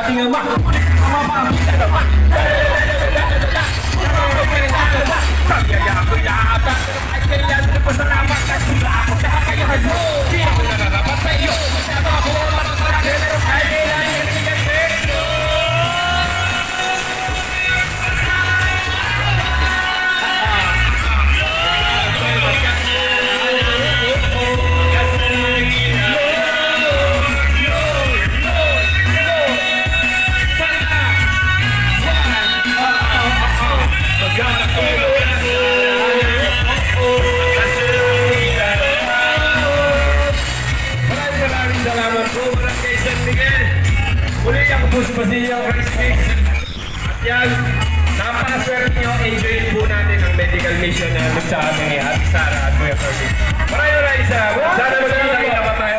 ating ama. Salamat po, Barangay San Miguel. Muli ako po si Basilio Chris. At yan, napakaswerte nyo. Enjoy po natin ang medical mission na sa amin ni Ate Sara at Kuya Ferdy. Maraming salamat. Sana magkakita pa tayo